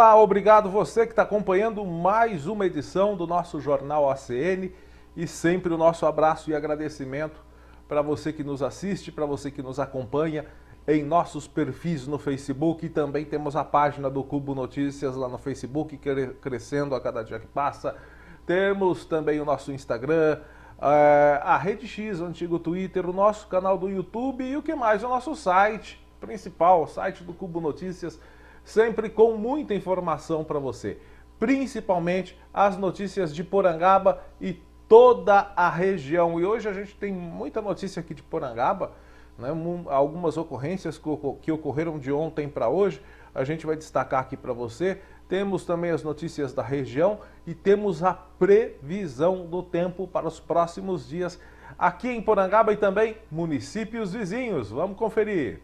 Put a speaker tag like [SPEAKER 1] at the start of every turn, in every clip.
[SPEAKER 1] Olá, obrigado você que está acompanhando mais uma edição do nosso Jornal ACN e sempre o nosso abraço e agradecimento para você que nos assiste, para você que nos acompanha em nossos perfis no Facebook e também temos a página do Cubo Notícias lá no Facebook, crescendo a cada dia que passa. Temos também o nosso Instagram, a Rede X, o antigo Twitter, o nosso canal do YouTube e o que mais? O nosso site principal, o site do Cubo Notícias, sempre com muita informação para você, principalmente as notícias de Porangaba e toda a região. E hoje a gente tem muita notícia aqui de Porangaba, né? Algumas ocorrências que ocorreram de ontem para hoje, a gente vai destacar aqui para você. Temos também as notícias da região e temos a previsão do tempo para os próximos dias aqui em Porangaba e também municípios vizinhos. Vamos conferir.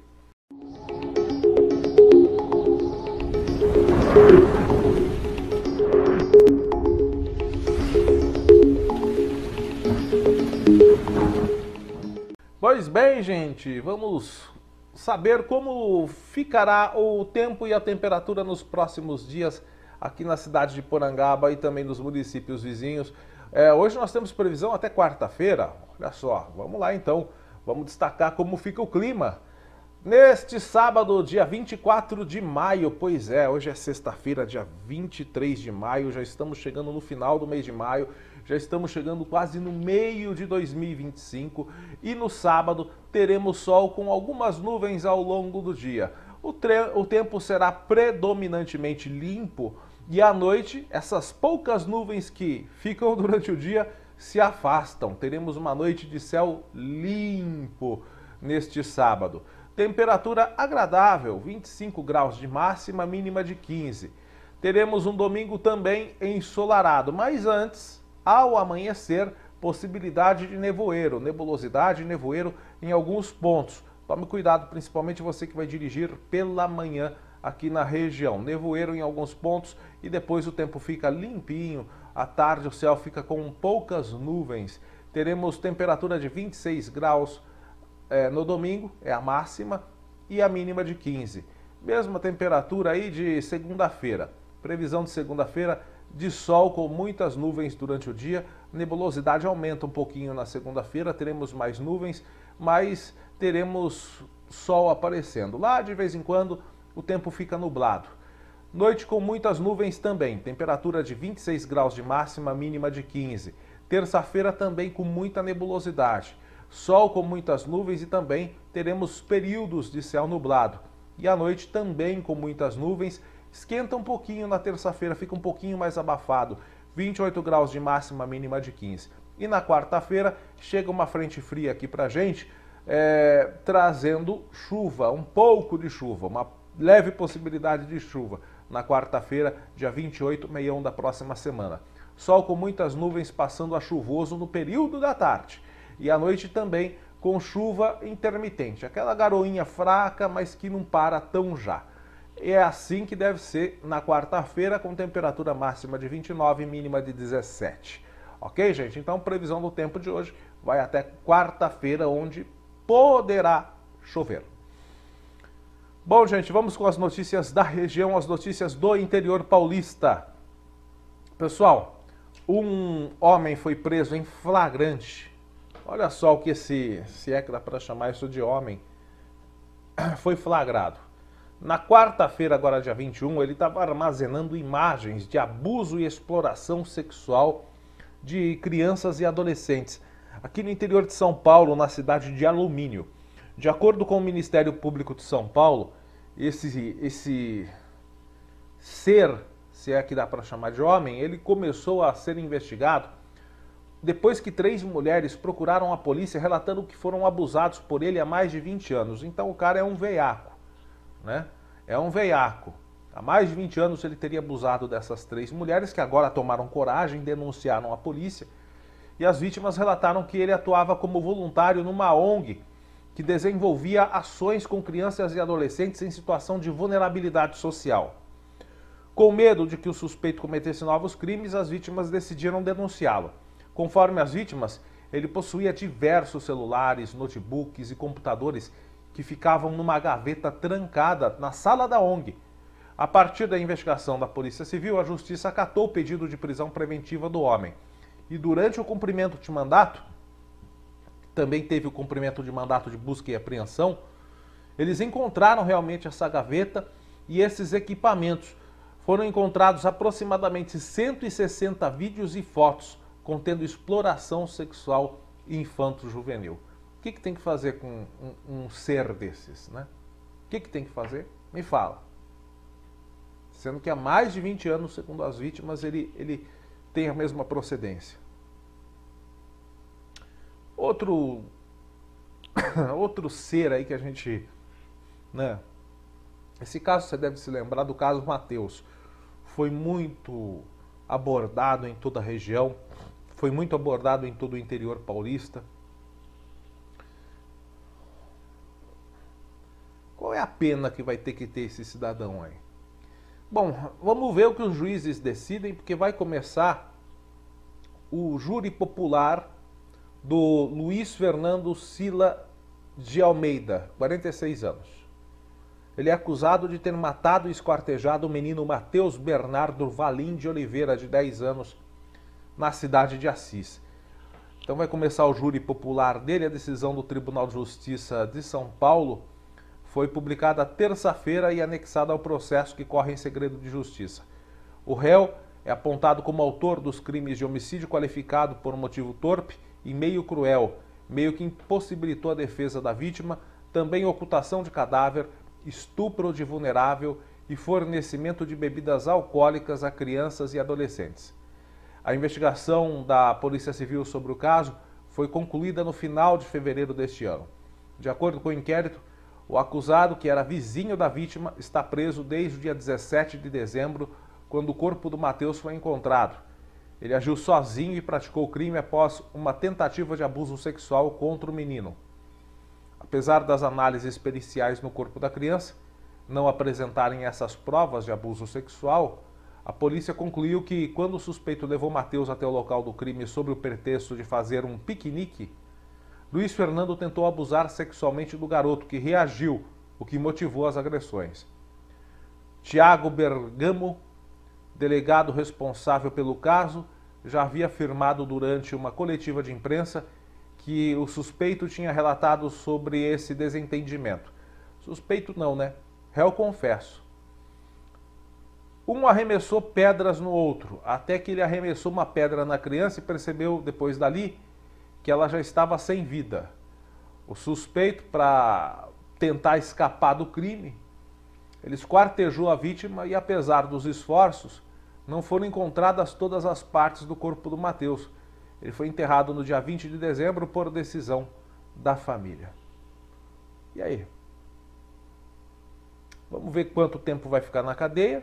[SPEAKER 1] Pois bem, gente, vamos saber como ficará o tempo e a temperatura nos próximos dias aqui na cidade de Porangaba e também nos municípios vizinhos. Hoje nós temos previsão até quarta-feira. Olha só, vamos lá então, vamos destacar como fica o clima. Neste sábado, dia 24 de maio, pois é, hoje é sexta-feira, dia 23 de maio, já estamos chegando no final do mês de maio, já estamos chegando quase no meio de 2025 e no sábado teremos sol com algumas nuvens ao longo do dia. O tempo será predominantemente limpo e à noite essas poucas nuvens que ficam durante o dia se afastam. Teremos uma noite de céu limpo neste sábado. Temperatura agradável, 25 graus de máxima, mínima de 15. Teremos um domingo também ensolarado, mas antes, ao amanhecer, possibilidade de nevoeiro, nebulosidade e nevoeiro em alguns pontos. Tome cuidado, principalmente você que vai dirigir pela manhã aqui na região. Nevoeiro em alguns pontos e depois o tempo fica limpinho. À tarde o céu fica com poucas nuvens. Teremos temperatura de 26 graus no domingo, é a máxima, e a mínima de 15. Mesma temperatura aí de segunda-feira. Previsão de segunda-feira de sol com muitas nuvens durante o dia. Nebulosidade aumenta um pouquinho na segunda-feira, teremos mais nuvens, mas teremos sol aparecendo. Lá de vez em quando o tempo fica nublado. Noite com muitas nuvens também, temperatura de 26 graus de máxima, mínima de 15. Terça-feira também com muita nebulosidade. Sol com muitas nuvens e também teremos períodos de céu nublado. E à noite também com muitas nuvens, esquenta um pouquinho na terça-feira, fica um pouquinho mais abafado, 28 graus de máxima, mínima de 15. E na quarta-feira chega uma frente fria aqui pra gente, trazendo chuva, um pouco de chuva, uma leve possibilidade de chuva. Na quarta-feira, dia 28, meião da próxima semana. Sol com muitas nuvens passando a chuvoso no período da tarde. E à noite também com chuva intermitente, aquela garoinha fraca, mas que não para tão já. É assim que deve ser na quarta-feira, com temperatura máxima de 29 e mínima de 17. Ok, gente? Então, previsão do tempo de hoje vai até quarta-feira, onde poderá chover. Bom, gente, vamos com as notícias da região, as notícias do interior paulista. Pessoal, um homem foi preso em flagrante. Olha só o que se é que dá para chamar isso de homem, foi flagrado. Na quarta-feira, agora dia 21, ele estava armazenando imagens de abuso e exploração sexual de crianças e adolescentes, aqui no interior de São Paulo, na cidade de Alumínio. De acordo com o Ministério Público de São Paulo, esse ser, se é que dá para chamar de homem, ele começou a ser investigado depois que 3 mulheres procuraram a polícia relatando que foram abusados por ele há mais de 20 anos. Então o cara é um veiaco, né? É um veiaco. Há mais de 20 anos ele teria abusado dessas 3 mulheres que agora tomaram coragem, denunciaram a polícia. E as vítimas relataram que ele atuava como voluntário numa ONG que desenvolvia ações com crianças e adolescentes em situação de vulnerabilidade social. Com medo de que o suspeito cometesse novos crimes, as vítimas decidiram denunciá-lo. Conforme as vítimas, ele possuía diversos celulares, notebooks e computadores que ficavam numa gaveta trancada na sala da ONG. A partir da investigação da Polícia Civil, a Justiça acatou o pedido de prisão preventiva do homem. E durante o cumprimento de mandato, também teve o cumprimento de mandato de busca e apreensão, eles encontraram realmente essa gaveta e esses equipamentos. Foram encontrados aproximadamente 160 vídeos e fotos contendo exploração sexual infanto-juvenil. O que tem que fazer com um ser desses, né? O que tem que fazer? Me fala. Sendo que há mais de 20 anos, segundo as vítimas, ele tem a mesma procedência. Outro ser aí que a gente, né? Esse caso você deve se lembrar do caso Mateus. Foi muito abordado em toda a região, foi muito abordado em todo o interior paulista. Qual é a pena que vai ter que ter esse cidadão aí? Bom, vamos ver o que os juízes decidem, porque vai começar o júri popular do Luiz Fernando Sila de Almeida, 46 anos. Ele é acusado de ter matado e esquartejado o menino Mateus Bernardo Valim de Oliveira, de 10 anos, na cidade de Assis. Então vai começar o júri popular dele. A decisão do Tribunal de Justiça de São Paulo foi publicada terça-feira e anexada ao processo que corre em segredo de justiça. O réu é apontado como autor dos crimes de homicídio qualificado por um motivo torpe e meio cruel, meio que impossibilitou a defesa da vítima, também ocultação de cadáver, estupro de vulnerável e fornecimento de bebidas alcoólicas a crianças e adolescentes. A investigação da Polícia Civil sobre o caso foi concluída no final de fevereiro deste ano. De acordo com o inquérito, o acusado, que era vizinho da vítima, está preso desde o dia 17 de dezembro, quando o corpo do Mateus foi encontrado. Ele agiu sozinho e praticou o crime após uma tentativa de abuso sexual contra o menino. Apesar das análises periciais no corpo da criança não apresentarem essas provas de abuso sexual, a polícia concluiu que, quando o suspeito levou Mateus até o local do crime sob o pretexto de fazer um piquenique, Luiz Fernando tentou abusar sexualmente do garoto, que reagiu, o que motivou as agressões. Tiago Bergamo, delegado responsável pelo caso, já havia afirmado durante uma coletiva de imprensa que o suspeito tinha relatado sobre esse desentendimento. Suspeito não, né? Réu confesso. Um arremessou pedras no outro, até que ele arremessou uma pedra na criança e percebeu, depois dali, que ela já estava sem vida. O suspeito, para tentar escapar do crime, ele esquartejou a vítima e, apesar dos esforços, não foram encontradas todas as partes do corpo do Mateus. Ele foi enterrado no dia 20 de dezembro por decisão da família. E aí? Vamos ver quanto tempo vai ficar na cadeia,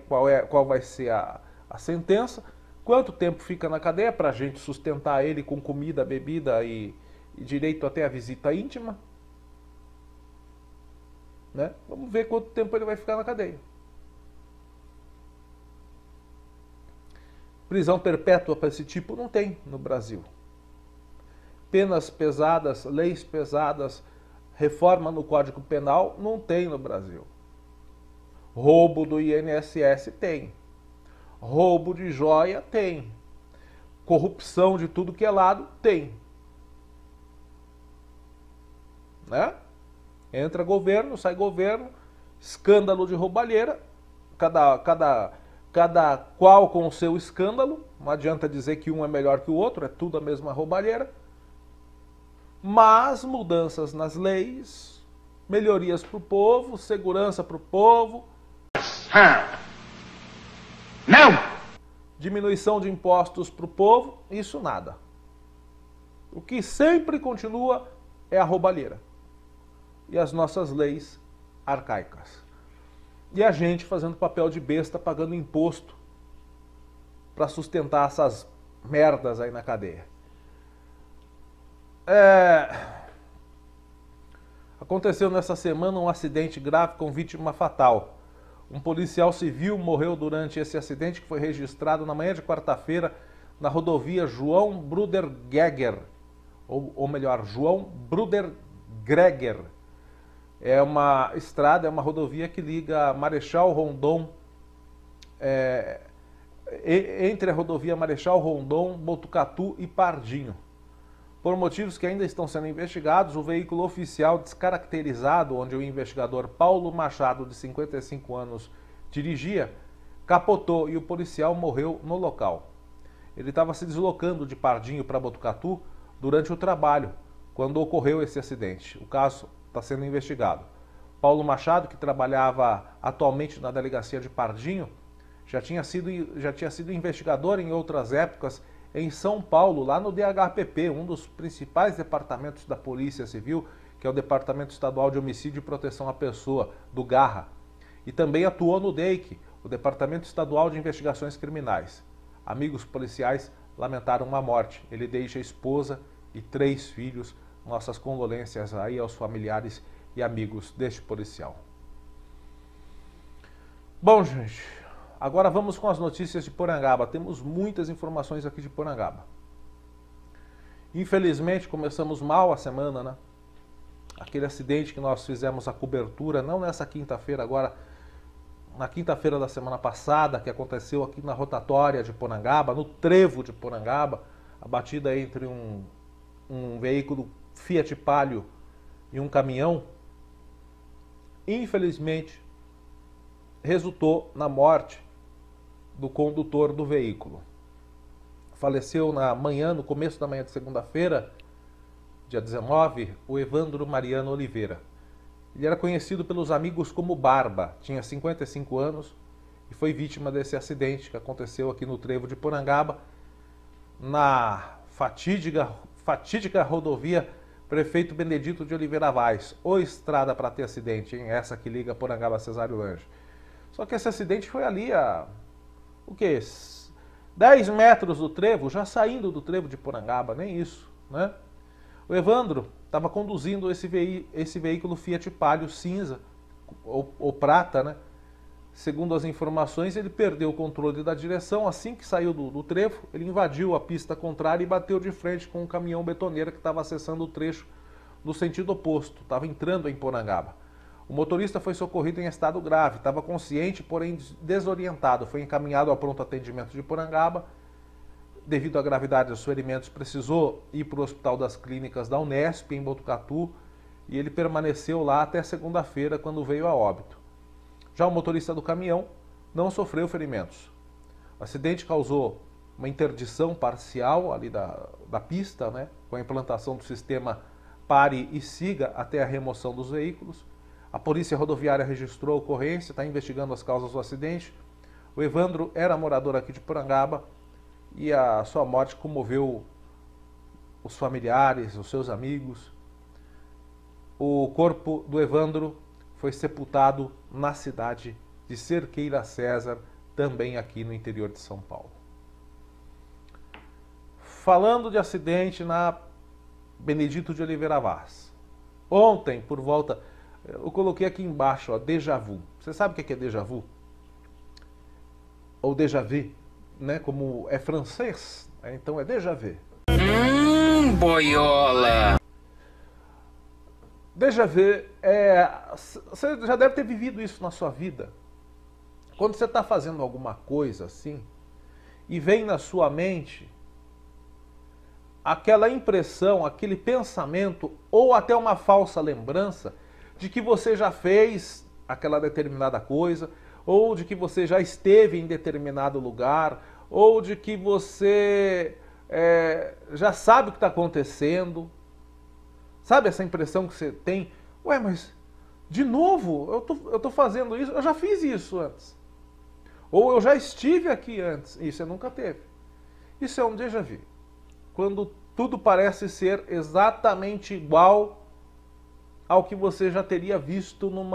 [SPEAKER 1] qual vai ser a sentença, quanto tempo fica na cadeia para a gente sustentar ele com comida, bebida e direito até a visita íntima. Né? Vamos ver quanto tempo ele vai ficar na cadeia. Prisão perpétua para esse tipo não tem no Brasil. Penas pesadas, leis pesadas, reforma no Código Penal não tem no Brasil. Roubo do INSS tem. Roubo de joia tem. Corrupção de tudo que é lado tem. Né? Entra governo, sai governo, escândalo de roubalheira, cada qual com o seu escândalo. Não adianta dizer que um é melhor que o outro, é tudo a mesma roubalheira. Mas mudanças nas leis, melhorias para o povo, segurança para o povo.
[SPEAKER 2] Não!
[SPEAKER 1] Diminuição de impostos para o povo, isso nada. O que sempre continua é a roubalheira. E as nossas leis arcaicas. E a gente fazendo papel de besta, pagando imposto para sustentar essas merdas aí na cadeia. Aconteceu nessa semana um acidente grave com vítima fatal. Um policial civil morreu durante esse acidente, que foi registrado na manhã de quarta-feira na rodovia João Bruder-Greger, ou melhor, João Bruder-Greger. É uma estrada, é uma rodovia que liga Marechal Rondon entre a rodovia Marechal Rondon, Botucatu e Pardinho. Por motivos que ainda estão sendo investigados, o veículo oficial descaracterizado, onde o investigador Paulo Machado, de 55 anos, dirigia, capotou e o policial morreu no local. Ele estava se deslocando de Pardinho para Botucatu durante o trabalho, quando ocorreu esse acidente. O caso está sendo investigado. Paulo Machado, que trabalhava atualmente na delegacia de Pardinho, já tinha sido investigador em outras épocas em São Paulo, lá no DHPP, um dos principais departamentos da Polícia Civil, que é o Departamento Estadual de Homicídio e Proteção à Pessoa, do Garra. E também atuou no DEIC, o Departamento Estadual de Investigações Criminais. Amigos policiais lamentaram uma morte. Ele deixa a esposa e 3 filhos. Nossas condolências aí aos familiares e amigos deste policial. Bom, gente, agora vamos com as notícias de Porangaba. Temos muitas informações aqui de Porangaba. Infelizmente, começamos mal a semana, né? Aquele acidente que nós fizemos a cobertura, não nessa quinta-feira, agora na quinta-feira da semana passada, que aconteceu aqui na rotatória de Porangaba, no trevo de Porangaba, a batida entre um veículo Fiat Palio e um caminhão, infelizmente, resultou na morte do condutor do veículo. Faleceu no começo da manhã de segunda-feira, dia 19, o Evandro Mariano Oliveira. Ele era conhecido pelos amigos como Barba, tinha 55 anos e foi vítima desse acidente que aconteceu aqui no trevo de Porangaba, na fatídica rodovia Prefeito Benedito de Oliveira Vaz, ou estrada para ter acidente, hein? Essa que liga Porangaba a Cesário Lange. Só que esse acidente foi ali a 10 metros do trevo, já saindo do trevo de Porangaba, nem isso, né? O Evandro estava conduzindo esse veículo Fiat Palio cinza, ou prata, né? Segundo as informações, ele perdeu o controle da direção. Assim que saiu do trevo, ele invadiu a pista contrária e bateu de frente com um caminhão betoneiro que estava acessando o trecho no sentido oposto, estava entrando em Porangaba. O motorista foi socorrido em estado grave, estava consciente, porém desorientado. Foi encaminhado ao pronto atendimento de Porangaba. Devido à gravidade dos ferimentos, precisou ir para o Hospital das Clínicas da Unesp, em Botucatu, e ele permaneceu lá até segunda-feira, quando veio a óbito. Já o motorista do caminhão não sofreu ferimentos. O acidente causou uma interdição parcial ali da pista, né, com a implantação do sistema Pare e Siga até a remoção dos veículos. A Polícia Rodoviária registrou a ocorrência, está investigando as causas do acidente. O Evandro era morador aqui de Porangaba e a sua morte comoveu os familiares, os seus amigos. O corpo do Evandro foi sepultado na cidade de Cerqueira César, também aqui no interior de São Paulo. Falando de acidente na Benedito de Oliveira Vaz. Ontem, por volta, eu coloquei aqui embaixo, ó, déjà vu. Você sabe o que é déjà vu? Ou déjà vu, né? Como é francês, então é déjà vu.
[SPEAKER 2] Boiola!
[SPEAKER 1] Déjà vu você já deve ter vivido isso na sua vida. Quando você está fazendo alguma coisa assim, e vem na sua mente aquela impressão, aquele pensamento, ou até uma falsa lembrança de que você já fez aquela determinada coisa, ou de que você já esteve em determinado lugar, ou de que você já sabe o que está acontecendo. Sabe essa impressão que você tem? Ué, mas de novo, eu tô fazendo isso, eu já fiz isso antes. Ou eu já estive aqui antes. Isso você nunca teve. Isso é um déjà vu. Quando tudo parece ser exatamente igual ao que você já teria visto num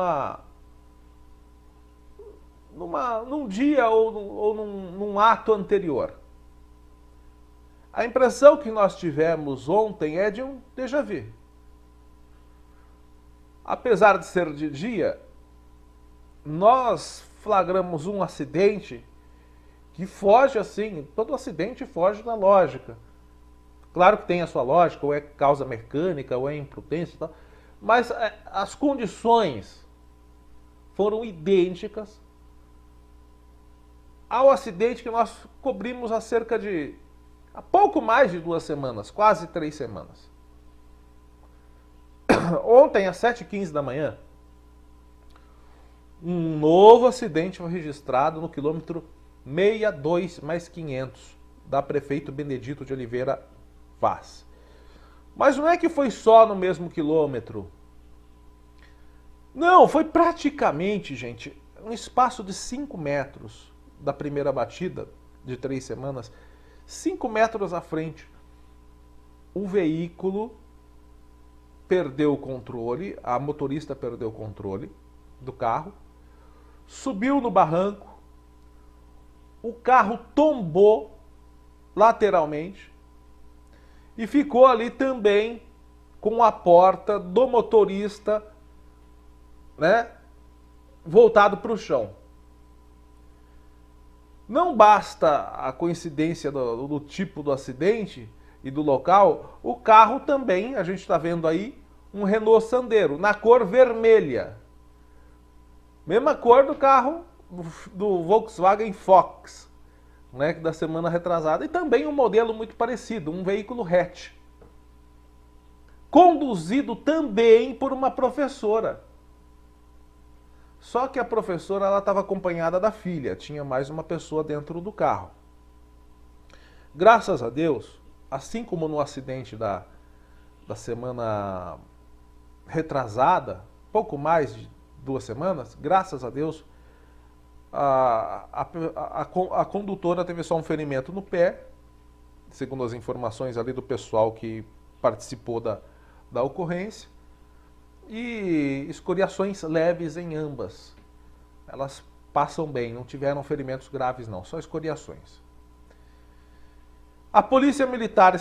[SPEAKER 1] dia ou num ato anterior. A impressão que nós tivemos ontem é de um déjà vu. Apesar de ser de dia, nós flagramos um acidente que foge assim, todo acidente foge da lógica. Claro que tem a sua lógica, ou é causa mecânica, ou é imprudência e tal, mas as condições foram idênticas ao acidente que nós cobrimos há pouco mais de 2 semanas, quase 3 semanas. Ontem, às 7h15 da manhã, um novo acidente foi registrado no quilômetro 62 mais 500 da Prefeito Benedito de Oliveira Vaz. Mas não é que foi só no mesmo quilômetro. Não, foi praticamente, gente, um espaço de 5 metros da primeira batida de 3 semanas, 5 metros à frente. O veículo perdeu o controle, a motorista perdeu o controle do carro, subiu no barranco, o carro tombou lateralmente e ficou ali também com a porta do motorista, né, voltado para o chão. Não basta a coincidência do tipo do acidente e do local, o carro também, a gente está vendo aí, um Renault Sandero, na cor vermelha. Mesma cor do carro do Volkswagen Fox, né, da semana retrasada. E também um modelo muito parecido, um veículo hatch. Conduzido também por uma professora. Só que a professora estava acompanhada da filha, tinha mais uma pessoa dentro do carro. Graças a Deus, assim como no acidente da semana retrasada, pouco mais de 2 semanas, graças a Deus, a condutora teve só um ferimento no pé, segundo as informações ali do pessoal que participou da ocorrência, e escoriações leves em ambas. Elas passam bem, não tiveram ferimentos graves não, só escoriações. A Polícia Militar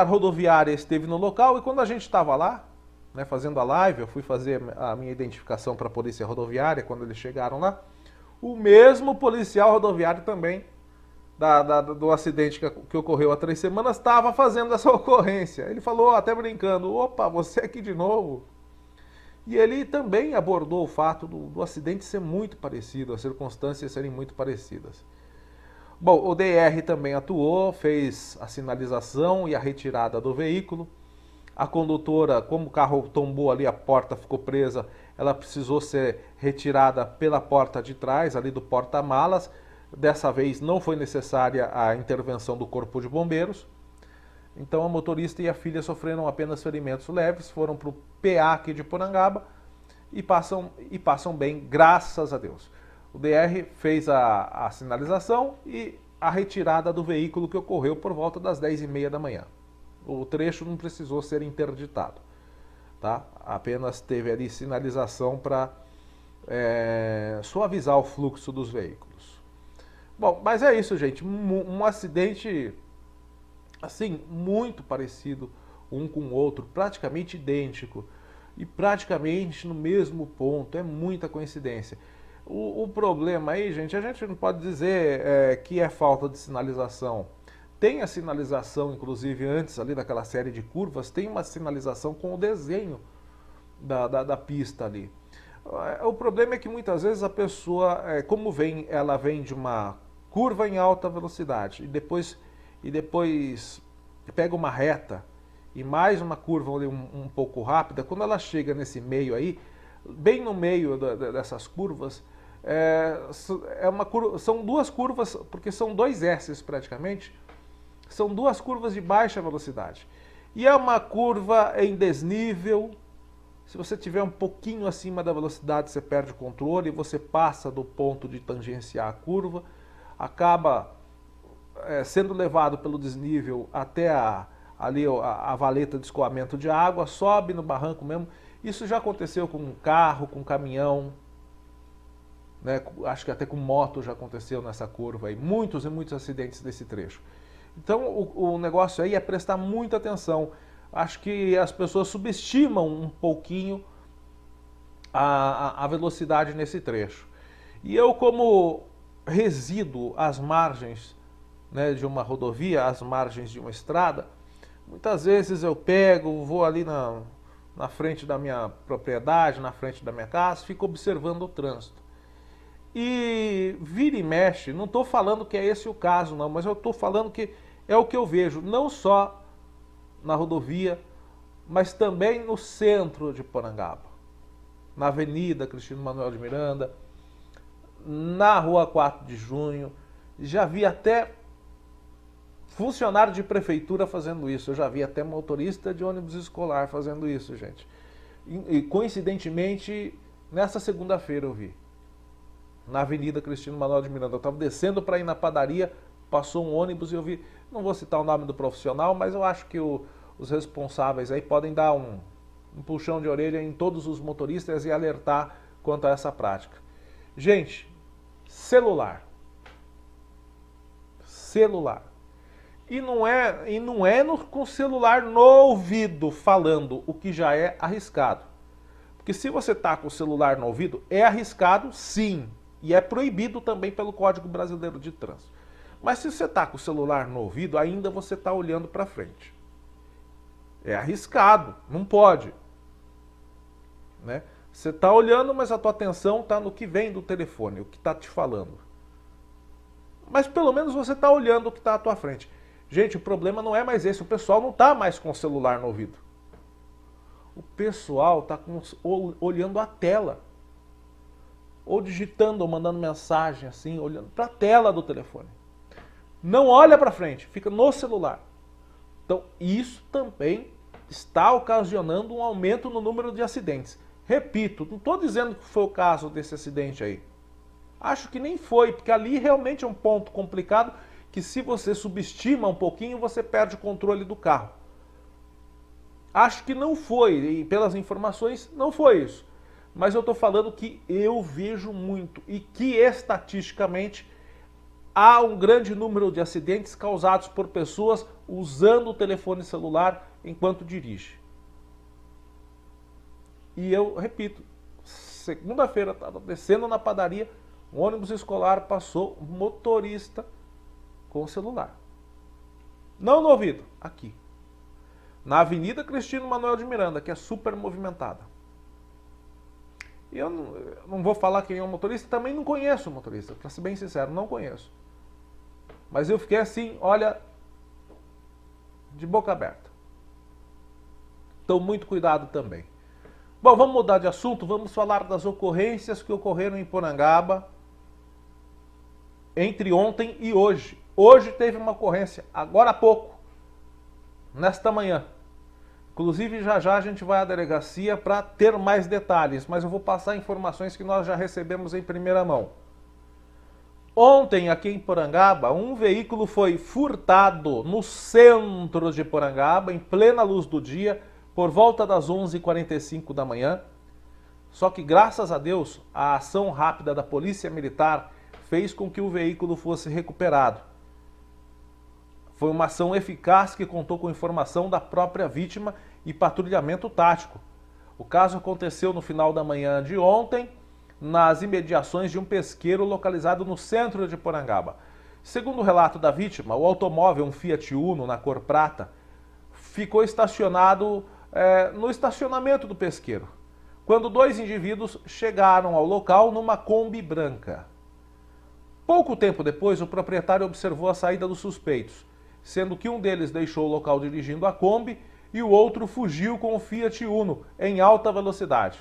[SPEAKER 1] Rodoviária esteve no local e quando a gente estava lá, né, fazendo a live, eu fui fazer a minha identificação para a Polícia Rodoviária quando eles chegaram lá, o mesmo policial rodoviário também do acidente que ocorreu há 3 semanas, estava fazendo essa ocorrência. Ele falou, até brincando, opa, você aqui de novo. E ele também abordou o fato do acidente ser muito parecido, as circunstâncias serem muito parecidas. Bom, o DR também atuou, fez a sinalização e a retirada do veículo. A condutora, como o carro tombou ali, a porta ficou presa, ela precisou ser retirada pela porta de trás, ali do porta-malas. Dessa vez não foi necessária a intervenção do Corpo de Bombeiros. Então a motorista e a filha sofreram apenas ferimentos leves, foram para o PA aqui de Porangaba e passam bem, graças a Deus. O DR fez a sinalização e a retirada do veículo que ocorreu por volta das 10h30 da manhã. O trecho não precisou ser interditado, tá? Apenas teve ali sinalização para suavizar o fluxo dos veículos. Bom, mas é isso, gente. Um acidente, assim, muito parecido um com o outro, praticamente idêntico e praticamente no mesmo ponto. É muita coincidência. O problema aí, gente, a gente não pode dizer que é falta de sinalização. Tem a sinalização, inclusive, antes ali daquela série de curvas, tem uma sinalização com o desenho da pista ali. O problema é que muitas vezes a pessoa, ela vem de uma curva em alta velocidade e depois pega uma reta e mais uma curva um pouco rápida, quando ela chega nesse meio aí, bem no meio dessas curvas, são 2 curvas, porque são 2 S's praticamente, são 2 curvas de baixa velocidade. E é uma curva em desnível. Se você tiver um pouquinho acima da velocidade, você perde o controle, você passa do ponto de tangenciar a curva, acaba sendo levado pelo desnível até a valeta de escoamento de água, sobe no barranco mesmo. Isso já aconteceu com carro, com caminhão, né? Acho que até com moto já aconteceu nessa curva aí. Muitos e muitos acidentes nesse trecho. Então o negócio aí é prestar muita atenção. Acho que as pessoas subestimam um pouquinho a velocidade nesse trecho. E eu, como resido às margens, né, de uma rodovia, às margens de uma estrada, muitas vezes eu vou ali na frente da minha propriedade, na frente da minha casa, fico observando o trânsito. E vira e mexe, não estou falando que é esse o caso, não, mas eu estou falando que é o que eu vejo, não só na rodovia, mas também no centro de Porangaba, na Avenida Cristino Manuel de Miranda, na Rua 4 de Junho. Já vi até funcionário de prefeitura fazendo isso, eu já vi até motorista de ônibus escolar fazendo isso, gente. E coincidentemente, nessa segunda-feira eu vi, na Avenida Cristino Manuel de Miranda. Eu estava descendo para ir na padaria, passou um ônibus e eu vi, não vou citar o nome do profissional, mas eu acho que os responsáveis aí podem dar um puxão de orelha em todos os motoristas e alertar quanto a essa prática. Gente, celular. E não é com o celular no ouvido falando, o que já é arriscado. Porque se você está com o celular no ouvido, é arriscado sim. E é proibido também pelo Código Brasileiro de Trânsito. Mas se você está com o celular no ouvido, ainda você está olhando para frente. É arriscado, não pode. Né? Você está olhando, mas a tua atenção está no que vem do telefone, o que está te falando. Mas pelo menos você está olhando o que está à tua frente. Gente, o problema não é mais esse, o pessoal não está mais com o celular no ouvido. O pessoal está olhando a tela. Ou digitando, ou mandando mensagem assim, olhando para a tela do telefone. Não olha para frente, fica no celular. Então, isso também está ocasionando um aumento no número de acidentes. Repito, não estou dizendo que foi o caso desse acidente aí. Acho que nem foi, porque ali realmente é um ponto complicado que se você subestima um pouquinho, você perde o controle do carro. Acho que não foi, e pelas informações, não foi isso. Mas eu estou falando que eu vejo muito e que estatisticamente há um grande número de acidentes causados por pessoas usando o telefone celular enquanto dirige. E eu repito, segunda-feira estava descendo na padaria, um ônibus escolar passou, um motorista com o celular. Não no ouvido, aqui. Na Avenida Cristino Manuel de Miranda, que é super movimentada. Eu não vou falar quem é o motorista, também não conheço o motorista, para ser bem sincero, não conheço. Mas eu fiquei assim, olha, de boca aberta. Então, muito cuidado também. Bom, vamos mudar de assunto, vamos falar das ocorrências que ocorreram em Porangaba entre ontem e hoje. Hoje teve uma ocorrência, agora há pouco, nesta manhã. Inclusive, já a gente vai à delegacia para ter mais detalhes, mas eu vou passar informações que nós já recebemos em primeira mão. Ontem, aqui em Porangaba, um veículo foi furtado no centro de Porangaba, em plena luz do dia, por volta das 11h45 da manhã. Só que, graças a Deus, a ação rápida da Polícia Militar fez com que o veículo fosse recuperado. Foi uma ação eficaz que contou com informação da própria vítima e patrulhamento tático. O caso aconteceu no final da manhã de ontem, nas imediações de um pesqueiro localizado no centro de Porangaba. Segundo o relato da vítima, o automóvel, um Fiat Uno na cor prata, ficou estacionado no estacionamento do pesqueiro, quando dois indivíduos chegaram ao local numa Kombi branca. Pouco tempo depois, o proprietário observou a saída dos suspeitos, sendo que um deles deixou o local dirigindo a Kombi e o outro fugiu com o Fiat Uno em alta velocidade.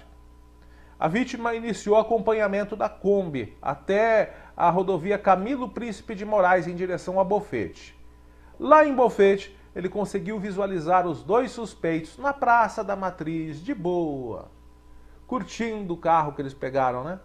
[SPEAKER 1] A vítima iniciou acompanhamento da Kombi até a rodovia Camilo Príncipe de Moraes em direção a Bofete. Lá em Bofete, ele conseguiu visualizar os dois suspeitos na Praça da Matriz, de boa, curtindo o carro que eles pegaram, né?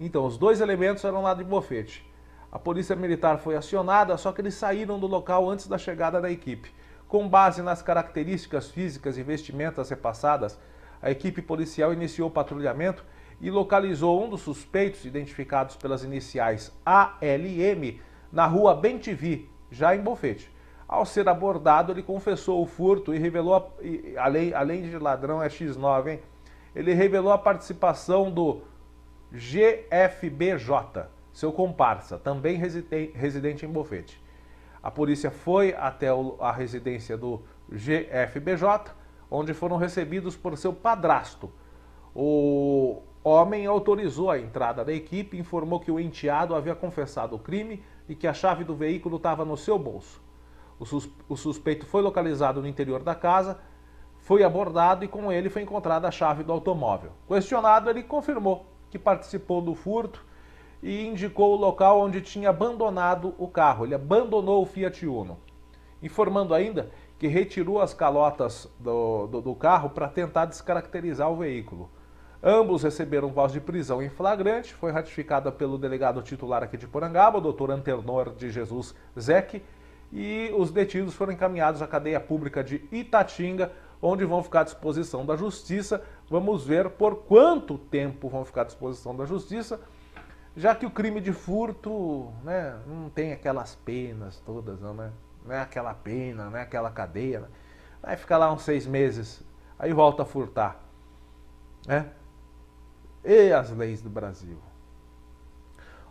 [SPEAKER 1] Então, os dois elementos eram lá de Bofete. A polícia militar foi acionada, só que eles saíram do local antes da chegada da equipe. Com base nas características físicas e vestimentas repassadas, a equipe policial iniciou o patrulhamento e localizou um dos suspeitos, identificados pelas iniciais ALM, na rua Bem-TV, já em Bofete. Ao ser abordado, ele confessou o furto e revelou, além de ladrão é X9, hein? Ele revelou a participação do GFBJ, seu comparsa, também residente em Bofete. A polícia foi até a residência do GFBJ, onde foram recebidos por seu padrasto, o homem autorizou a entrada da equipe e informou que o enteado havia confessado o crime e que a chave do veículo estava no seu bolso. O suspeito foi localizado no interior da casa, foi abordado e com ele foi encontrada a chave do automóvel. Questionado, ele confirmou que participou do furto e indicou o local onde tinha abandonado o carro. Ele abandonou o Fiat Uno, informando ainda que retirou as calotas do carro para tentar descaracterizar o veículo. Ambos receberam voz de prisão em flagrante, foi ratificada pelo delegado titular aqui de Porangaba, o Dr. Antenor de Jesus Zec, e os detidos foram encaminhados à cadeia pública de Itatinga, onde vão ficar à disposição da Justiça. Vamos ver por quanto tempo vão ficar à disposição da Justiça, já que o crime de furto, né, não tem aquelas penas todas, não, né? Não é aquela pena, não é aquela cadeia. Né? Vai ficar lá uns 6 meses, aí volta a furtar. Né? E as leis do Brasil.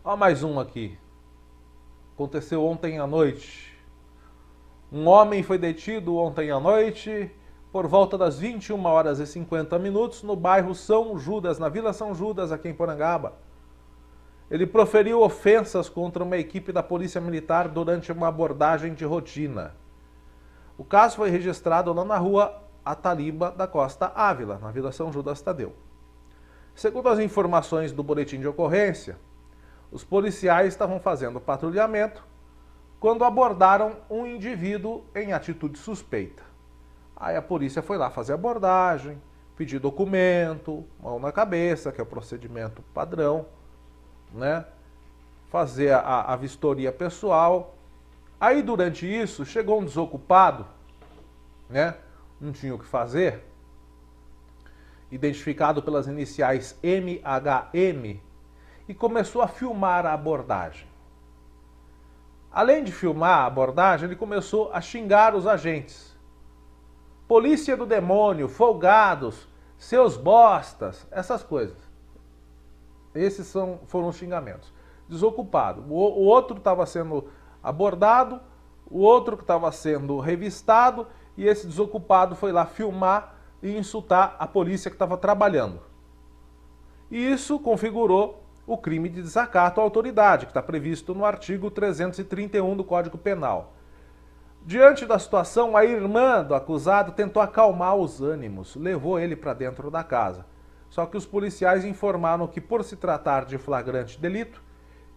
[SPEAKER 1] Ó, mais um aqui. Aconteceu ontem à noite. Um homem foi detido ontem à noite por volta das 21h50 no bairro São Judas, na Vila São Judas, aqui em Porangaba. Ele proferiu ofensas contra uma equipe da Polícia Militar durante uma abordagem de rotina. O caso foi registrado lá na rua Ataliba da Costa Ávila, na Vila São Judas Tadeu. Segundo as informações do boletim de ocorrência, os policiais estavam fazendo patrulhamento quando abordaram um indivíduo em atitude suspeita. Aí a polícia foi lá fazer abordagem, pedir documento, mão na cabeça, que é o procedimento padrão, né? Fazer a vistoria pessoal. Aí durante isso chegou um desocupado, né? Não tinha o que fazer, identificado pelas iniciais MHM, e começou a filmar a abordagem. Além de filmar a abordagem, ele começou a xingar os agentes. Polícia do demônio, folgados, seus bostas, essas coisas. Esses foram os xingamentos. Desocupado. O outro estava sendo abordado, o outro que estava sendo revistado, e esse desocupado foi lá filmar e insultar a polícia que estava trabalhando. E isso configurou o crime de desacato à autoridade, que está previsto no artigo 331 do Código Penal. Diante da situação, a irmã do acusado tentou acalmar os ânimos, levou ele para dentro da casa. Só que os policiais informaram que, por se tratar de flagrante delito,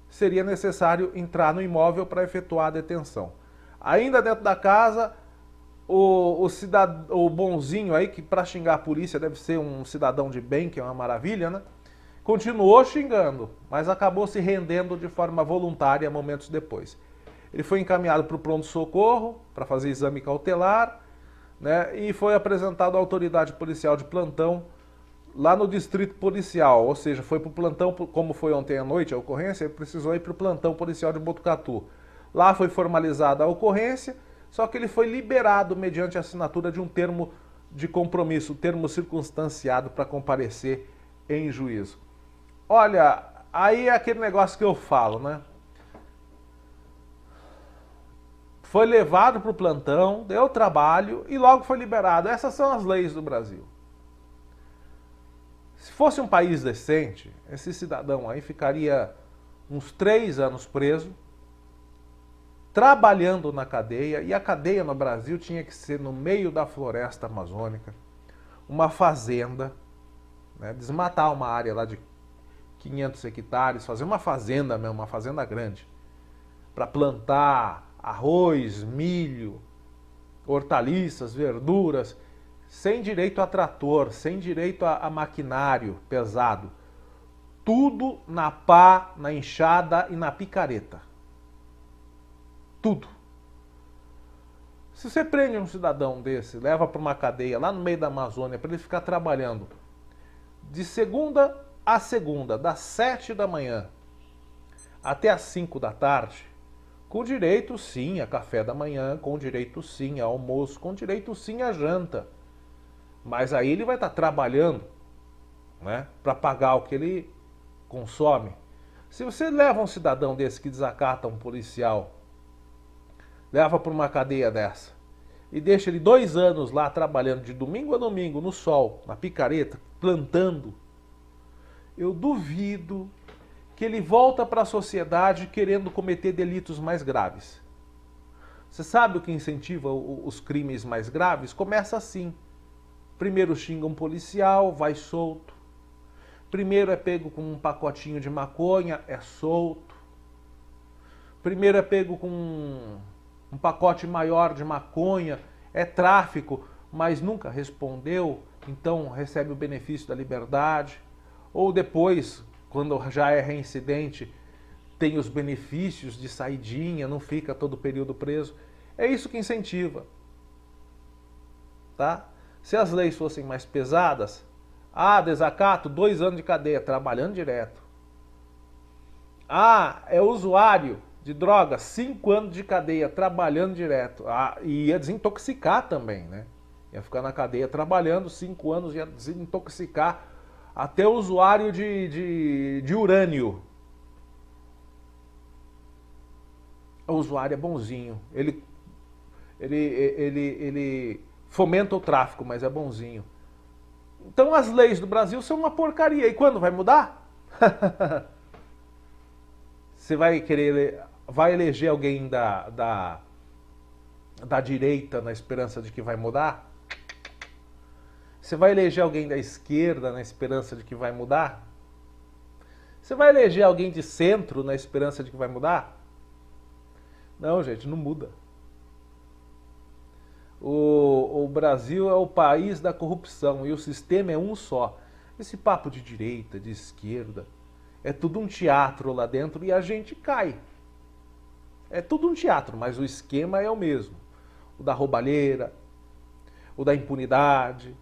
[SPEAKER 1] seria necessário entrar no imóvel para efetuar a detenção. Ainda dentro da casa, o bonzinho aí, que para xingar a polícia deve ser um cidadão de bem, que é uma maravilha, né? Continuou xingando, mas acabou se rendendo de forma voluntária momentos depois. Ele foi encaminhado para o pronto-socorro para fazer exame cautelar, né, e foi apresentado à autoridade policial de plantão lá no distrito policial, ou seja, foi para o plantão, como foi ontem à noite a ocorrência, ele precisou ir para o plantão policial de Botucatu. Lá foi formalizada a ocorrência, só que ele foi liberado mediante a assinatura de um termo de compromisso, termo circunstanciado para comparecer em juízo. Olha, aí é aquele negócio que eu falo, né? Foi levado para o plantão, deu trabalho e logo foi liberado. Essas são as leis do Brasil. Se fosse um país decente, esse cidadão aí ficaria uns 3 anos preso, trabalhando na cadeia, e a cadeia no Brasil tinha que ser no meio da floresta amazônica, uma fazenda, né? Desmatar uma área lá de 500 hectares, fazer uma fazenda mesmo, uma fazenda grande, para plantar arroz, milho, hortaliças, verduras, sem direito a trator, sem direito a maquinário pesado. Tudo na pá, na enxada e na picareta. Tudo. Se você prende um cidadão desse, leva para uma cadeia lá no meio da Amazônia para ele ficar trabalhando de segunda a segunda, das 7 da manhã até as 5 da tarde, com direito sim a café da manhã, com direito sim a almoço, com direito sim a janta. Mas aí ele vai estar trabalhando, né, para pagar o que ele consome. Se você leva um cidadão desse que desacata um policial, leva para uma cadeia dessa e deixa ele 2 anos lá trabalhando de domingo a domingo no sol, na picareta, plantando, eu duvido que ele volta para a sociedade querendo cometer delitos mais graves. Você sabe o que incentiva os crimes mais graves? Começa assim. Primeiro xinga um policial, vai solto. Primeiro é pego com um pacotinho de maconha, é solto. Primeiro é pego com um pacote maior de maconha, é tráfico, mas nunca respondeu, então recebe o benefício da liberdade. Ou depois, quando já é reincidente, tem os benefícios de saidinha, não fica todo o período preso. É isso que incentiva. Tá? Se as leis fossem mais pesadas, desacato, 2 anos de cadeia, trabalhando direto. É usuário de droga, 5 anos de cadeia, trabalhando direto. E ia desintoxicar também, né? Ia ficar na cadeia trabalhando 5 anos, ia desintoxicar até o usuário de urânio. O usuário é bonzinho. Ele fomenta o tráfico, mas é bonzinho. Então as leis do Brasil são uma porcaria. E quando vai mudar? Você vai eleger alguém da direita na esperança de que vai mudar? Você vai eleger alguém da esquerda na esperança de que vai mudar? Você vai eleger alguém de centro na esperança de que vai mudar? Não, gente, não muda. O Brasil é o país da corrupção e o sistema é um só. Esse papo de direita, de esquerda, é tudo um teatro lá dentro e a gente cai. É tudo um teatro, mas o esquema é o mesmo. O da roubalheira, o da impunidade,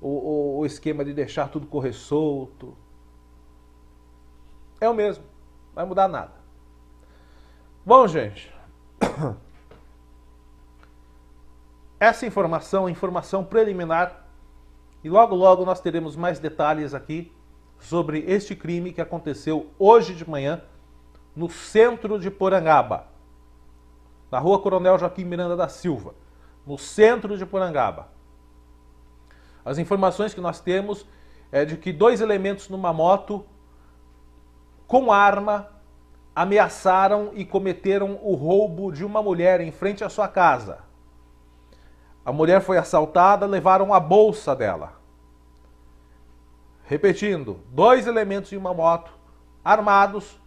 [SPEAKER 1] o esquema de deixar tudo correr solto. É o mesmo, não vai mudar nada. Bom, gente, essa informação é informação preliminar e logo logo nós teremos mais detalhes aqui sobre este crime que aconteceu hoje de manhã no centro de Porangaba, na rua Coronel Joaquim Miranda da Silva, no centro de Porangaba. As informações que nós temos é de que 2 elementos numa moto com arma ameaçaram e cometeram o roubo de uma mulher em frente à sua casa. A mulher foi assaltada, levaram a bolsa dela. Repetindo, 2 elementos em uma moto, armados,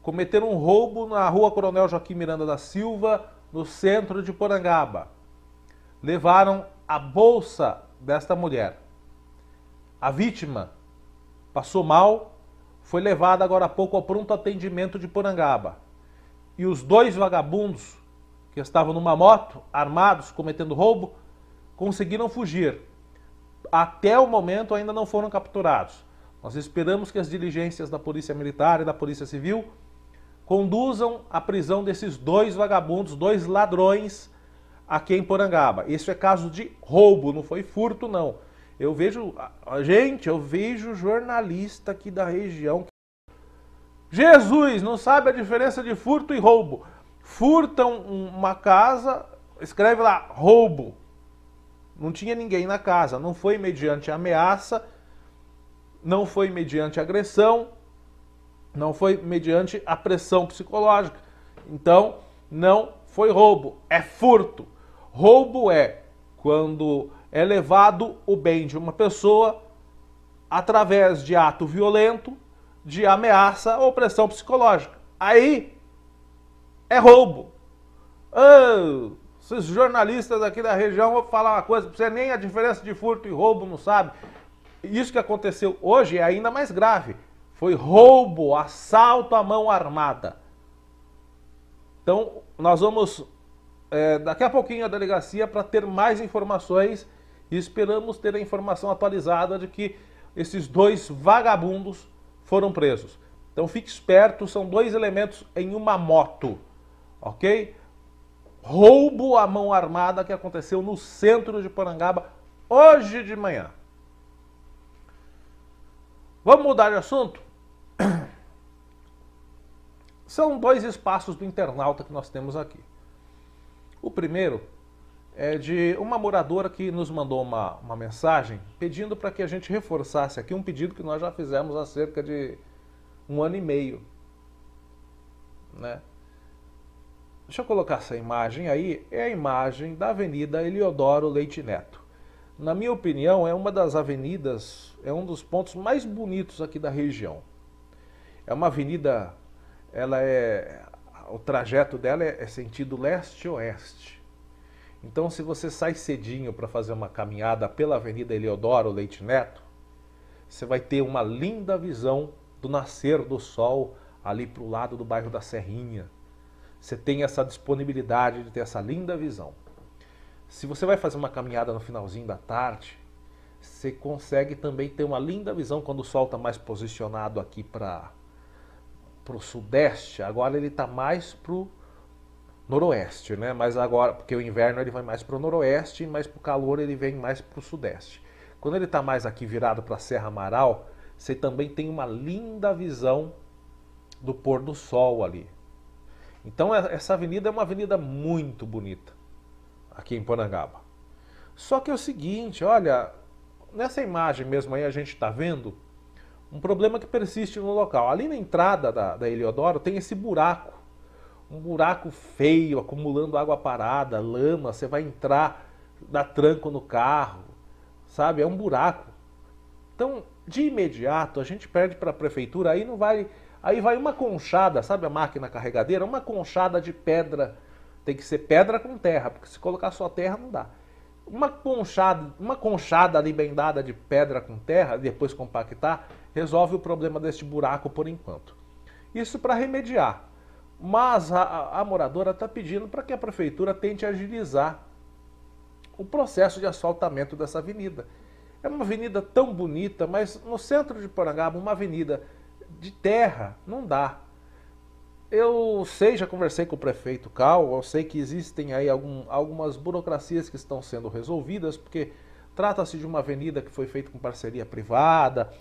[SPEAKER 1] cometeram um roubo na rua Coronel Joaquim Miranda da Silva, no centro de Porangaba. Levaram a bolsa desta mulher. A vítima passou mal, foi levada agora há pouco ao pronto atendimento de Porangaba. E os 2 vagabundos que estavam numa moto, armados, cometendo roubo, conseguiram fugir. Até o momento ainda não foram capturados. Nós esperamos que as diligências da Polícia Militar e da Polícia Civil conduzam à prisão desses 2 vagabundos, 2 ladrões aqui em Porangaba. Isso é caso de roubo, não foi furto, não. Eu vejo jornalista aqui da região. Jesus, não sabe a diferença de furto e roubo. Furtam uma casa, escreve lá, roubo. Não tinha ninguém na casa, não foi mediante ameaça, não foi mediante agressão, não foi mediante a pressão psicológica. Então, não foi roubo, é furto. Roubo é quando é levado o bem de uma pessoa através de ato violento, de ameaça ou pressão psicológica. Aí é roubo. Esses jornalistas aqui da região, vou falar uma coisa pra você, nem a diferença de furto e roubo não sabe. Isso que aconteceu hoje é ainda mais grave. Foi roubo, assalto à mão armada. Então, nós vamos daqui a pouquinho à delegacia para ter mais informações e esperamos ter a informação atualizada de que esses 2 vagabundos foram presos. Então fique esperto, são 2 elementos em uma moto, ok? Roubo à mão armada que aconteceu no centro de Porangaba hoje de manhã. Vamos mudar de assunto? São 2 espaços do internauta que nós temos aqui. O primeiro é de uma moradora que nos mandou uma mensagem pedindo para que a gente reforçasse aqui um pedido que nós já fizemos há cerca de 1 ano e meio, né? Deixa eu colocar essa imagem aí, é a imagem da Avenida Eliodoro Leite Neto. Na minha opinião, é uma das avenidas, é um dos pontos mais bonitos aqui da região. É uma avenida, o trajeto dela é sentido leste-oeste. Então, se você sai cedinho para fazer uma caminhada pela Avenida Eliodoro Leite Neto, você vai ter uma linda visão do nascer do sol ali para o lado do bairro da Serrinha. Você tem essa disponibilidade de ter essa linda visão. Se você vai fazer uma caminhada no finalzinho da tarde, você consegue também ter uma linda visão quando o sol está mais posicionado aqui para o sudeste. Agora ele está mais para o noroeste, né? Mas agora, porque o inverno ele vai mais para o noroeste, mas para o calor ele vem mais para o sudeste. Quando ele está mais aqui virado para a Serra Amaral, você também tem uma linda visão do pôr do sol ali. Então essa avenida é uma avenida muito bonita aqui em Porangaba. Só que é o seguinte, olha, nessa imagem mesmo aí a gente está vendo um problema que persiste no local. Ali na entrada da Eliodoro tem esse buraco, um buraco feio, acumulando água parada, lama, você vai entrar, dá tranco no carro, sabe? É um buraco. Então, de imediato, a gente pede para a prefeitura, aí vai uma conchada, sabe a máquina carregadeira? Uma conchada de pedra, tem que ser pedra com terra, porque se colocar só terra não dá. Uma conchada ali bem dada de pedra com terra, depois compactar, resolve o problema deste buraco por enquanto. Isso para remediar. Mas a moradora está pedindo para que a prefeitura tente agilizar o processo de asfaltamento dessa avenida. É uma avenida tão bonita, mas no centro de Porangaba, uma avenida de terra, não dá. Eu sei, já conversei com o prefeito Cal, eu sei que existem aí algumas burocracias que estão sendo resolvidas, porque trata-se de uma avenida que foi feita com parceria privada,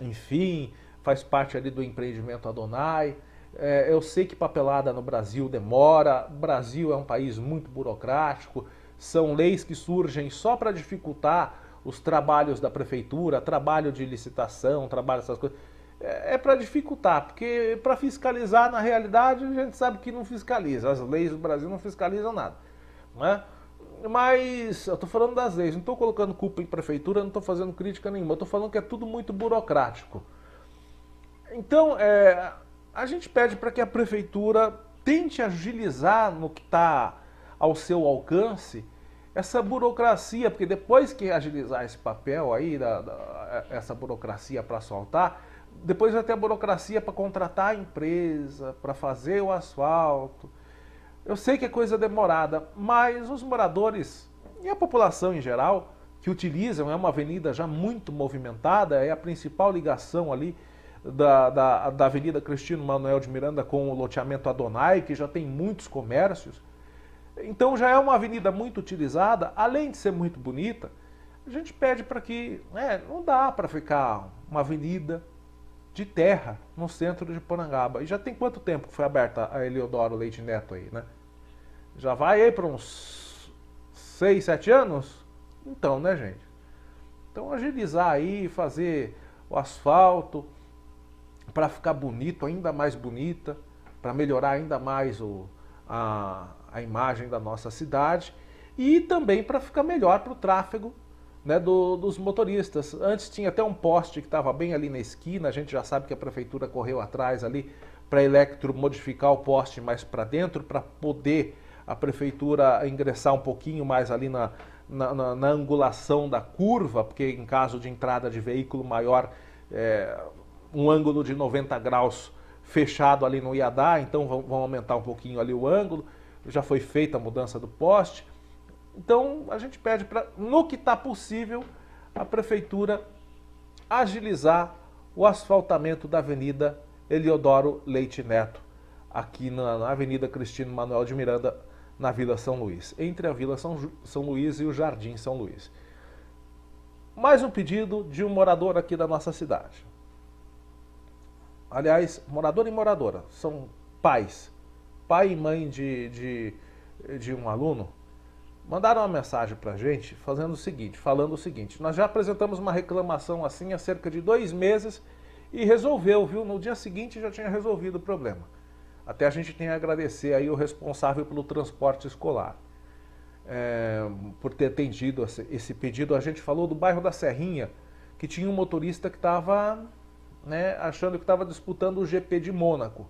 [SPEAKER 1] enfim, faz parte ali do empreendimento Adonai. Eu sei que papelada no Brasil demora, o Brasil é um país muito burocrático, são leis que surgem só para dificultar os trabalhos da prefeitura, trabalho de licitação, trabalho dessas coisas. É para dificultar, porque para fiscalizar, na realidade, a gente sabe que não fiscaliza. As leis do Brasil não fiscalizam nada, né? Mas eu estou falando das leis, não estou colocando culpa em prefeitura, não estou fazendo crítica nenhuma, eu estou falando que é tudo muito burocrático. Então, a gente pede para que a prefeitura tente agilizar no que está ao seu alcance essa burocracia, porque depois que agilizar esse papel aí, essa burocracia para asfaltar, depois vai ter a burocracia para contratar a empresa, para fazer o asfalto. Eu sei que é coisa demorada, mas os moradores e a população em geral que utilizam, é uma avenida já muito movimentada, é a principal ligação ali da Avenida Cristino Manuel de Miranda com o loteamento Adonai, que já tem muitos comércios. Então já é uma avenida muito utilizada, além de ser muito bonita, a gente pede para que, não dá para ficar uma avenida de terra no centro de Porangaba. E já tem quanto tempo que foi aberta a Eliodoro Leite Neto aí, né? Já vai aí para uns 6, 7 anos? Então, né, gente? Então agilizar aí, fazer o asfalto para ficar bonito, ainda mais bonita, para melhorar ainda mais a imagem da nossa cidade e também para ficar melhor para o tráfego, né, dos motoristas. Antes tinha até um poste que estava bem ali na esquina, a gente já sabe que a prefeitura correu atrás ali para a modificar o poste mais para dentro, para poder a prefeitura ingressar um pouquinho mais ali na angulação da curva, porque em caso de entrada de veículo maior, um ângulo de 90 graus fechado ali não ia dar, então vão aumentar um pouquinho ali o ângulo. Já foi feita a mudança do poste. Então a gente pede para, no que está possível, a prefeitura agilizar o asfaltamento da Avenida Eliodoro Leite Neto, aqui na Avenida Cristino Manuel de Miranda, na Vila São Luís, entre a Vila São Luís e o Jardim São Luís. Mais um pedido de um morador aqui da nossa cidade. Aliás, morador e moradora, são pais, pai e mãe de um aluno. mandaram uma mensagem para a gente falando o seguinte, nós já apresentamos uma reclamação assim há cerca de 2 meses e resolveu, viu? No dia seguinte já tinha resolvido o problema. Até a gente tem a agradecer aí o responsável pelo transporte escolar, por ter atendido esse pedido. A gente falou do bairro da Serrinha, que tinha um motorista que estava, né, achando que estava disputando o GP de Mônaco,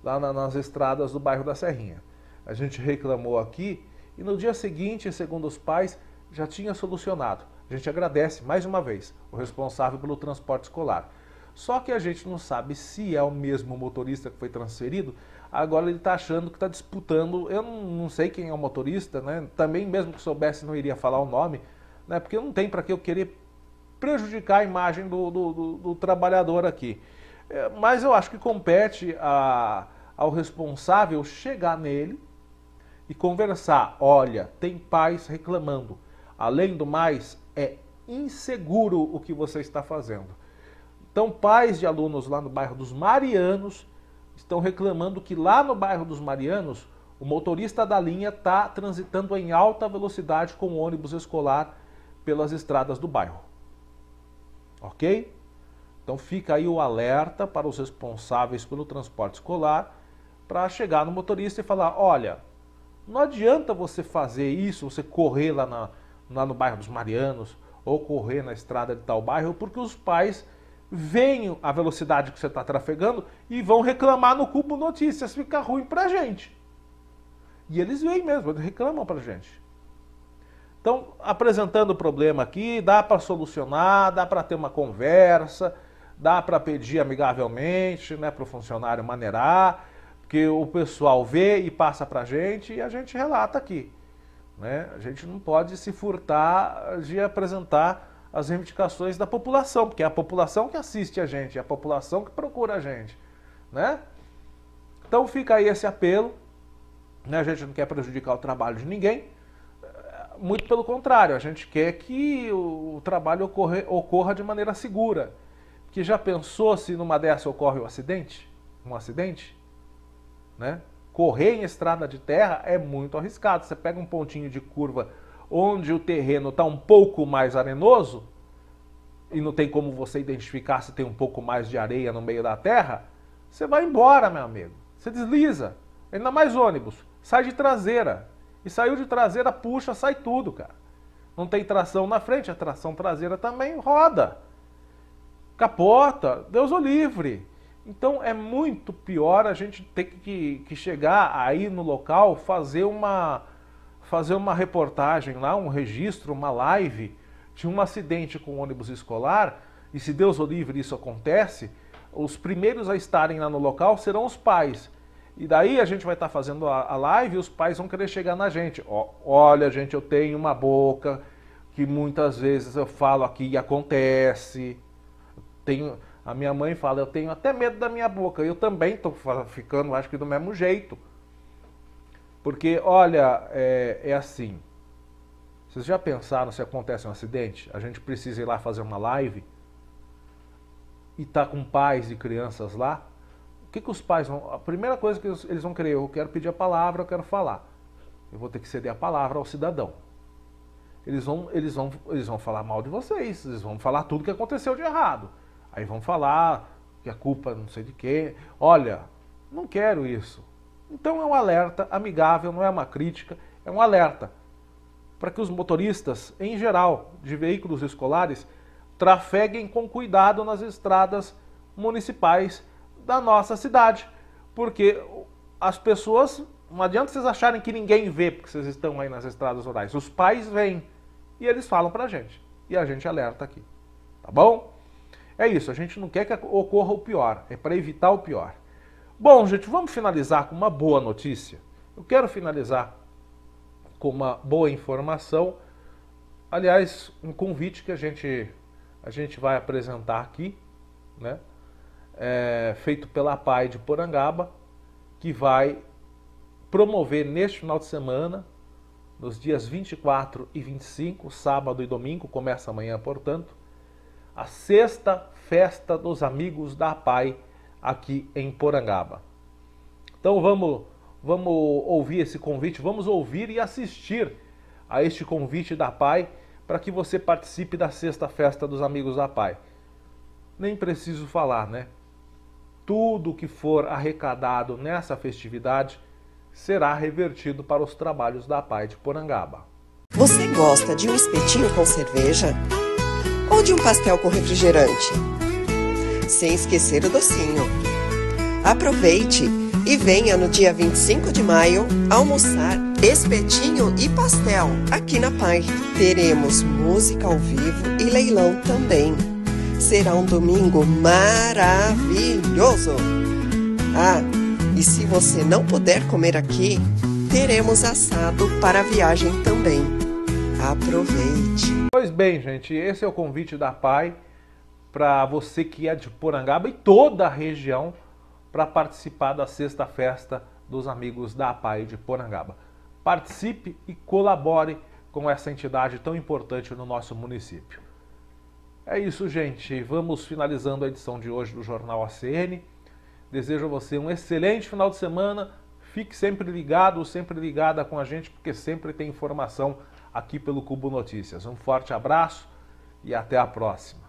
[SPEAKER 1] lá nas estradas do bairro da Serrinha. A gente reclamou aqui e no dia seguinte, segundo os pais, já tinha solucionado. A gente agradece mais uma vez o responsável pelo transporte escolar. Só que a gente não sabe se é o mesmo motorista que foi transferido. Agora ele está achando que está disputando. Eu não sei quem é o motorista, né? Também, mesmo que soubesse, não iria falar o nome, né? Porque não tem para que eu querer prejudicar a imagem do trabalhador aqui. Mas eu acho que compete ao responsável chegar nele e conversar. Olha, tem pais reclamando. Além do mais, é inseguro o que você está fazendo. Então, pais de alunos lá no bairro dos Marianos estão reclamando que lá no bairro dos Marianos, o motorista da linha está transitando em alta velocidade com o ônibus escolar pelas estradas do bairro. Ok? Então fica aí o alerta para os responsáveis pelo transporte escolar para chegar no motorista e falar, olha, não adianta você fazer isso, você correr lá no bairro dos Marianos ou correr na estrada de tal bairro, porque os pais veem a velocidade que você está trafegando e vão reclamar no Cubo Notícias, fica ruim pra gente. E eles veem mesmo, eles reclamam pra gente. Então, apresentando o problema aqui, dá para solucionar, dá para ter uma conversa, dá para pedir amigavelmente, né, para o funcionário maneirar, porque o pessoal vê e passa pra gente e a gente relata aqui, né? A gente não pode se furtar de apresentar as reivindicações da população, porque é a população que assiste a gente, é a população que procura a gente, né? Então fica aí esse apelo, né? A gente não quer prejudicar o trabalho de ninguém, muito pelo contrário, a gente quer que o trabalho ocorra de maneira segura. Que já pensou se numa dessa ocorre um acidente, né? Correr em estrada de terra é muito arriscado. Você pega um pontinho de curva onde o terreno está um pouco mais arenoso e não tem como você identificar se tem um pouco mais de areia no meio da terra, você vai embora, meu amigo. Você desliza. Ainda mais ônibus. Sai de traseira. E saiu de traseira, puxa, sai tudo, cara. Não tem tração na frente, a tração traseira também roda. Capota, Deus o livre. Então é muito pior a gente ter que chegar aí no local, fazer uma reportagem lá, um registro, uma live de um acidente com ônibus escolar, e se Deus o livre isso acontece, os primeiros a estarem lá no local serão os pais. E daí a gente vai estar fazendo a live e os pais vão querer chegar na gente. Olha, gente, eu tenho uma boca que muitas vezes eu falo aqui e acontece. A minha mãe fala, eu tenho até medo da minha boca. Eu também estou ficando, acho que do mesmo jeito. Porque, olha, é assim. Vocês já pensaram se acontece um acidente? A gente precisa ir lá fazer uma live e tá com pais e crianças lá? O que os pais vão... A primeira coisa que eles vão querer, eu quero pedir a palavra, eu quero falar. Eu vou ter que ceder a palavra ao cidadão. Eles vão falar mal de vocês, eles vão falar tudo que aconteceu de errado. Aí vão falar que a culpa não sei de quê. Olha, não quero isso. Então é um alerta amigável, não é uma crítica, é um alerta para que os motoristas, em geral, de veículos escolares, trafeguem com cuidado nas estradas municipais da nossa cidade. Porque as pessoas, não adianta vocês acharem que ninguém vê porque vocês estão aí nas estradas rurais. Os pais vêm e eles falam pra gente. E a gente alerta aqui. Tá bom? É isso, a gente não quer que ocorra o pior, é para evitar o pior. Bom, gente, vamos finalizar com uma boa notícia. Eu quero finalizar com uma boa informação. Aliás, um convite que a gente vai apresentar aqui, né? Feito pela APAE de Porangaba, que vai promover neste final de semana, nos dias 24 e 25, sábado e domingo, começa amanhã, portanto, a sexta festa dos amigos da APAE aqui em Porangaba. Então vamos ouvir esse convite, vamos ouvir e assistir a este convite da PAI para que você participe da sexta festa dos amigos da PAI. Nem preciso falar, né? Tudo que for arrecadado nessa festividade será revertido para os trabalhos da PAI de Porangaba.
[SPEAKER 2] Você gosta de um espetinho com cerveja? Ou de um pastel com refrigerante? Sem esquecer o docinho. Aproveite e venha no dia 25 de maio almoçar espetinho e pastel aqui na PAI. Teremos música ao vivo e leilão também. Será um domingo maravilhoso! Ah, e se você não puder comer aqui, teremos assado para a viagem também. Aproveite!
[SPEAKER 1] Pois bem, gente, esse é o convite da PAI para você que é de Porangaba e toda a região para participar da sexta festa dos amigos da PAI de Porangaba. Participe e colabore com essa entidade tão importante no nosso município. É isso, gente. Vamos finalizando a edição de hoje do Jornal ACN. Desejo a você um excelente final de semana. Fique sempre ligado, sempre ligada com a gente, porque sempre tem informação aqui pelo Cubo Notícias. Um forte abraço e até a próxima.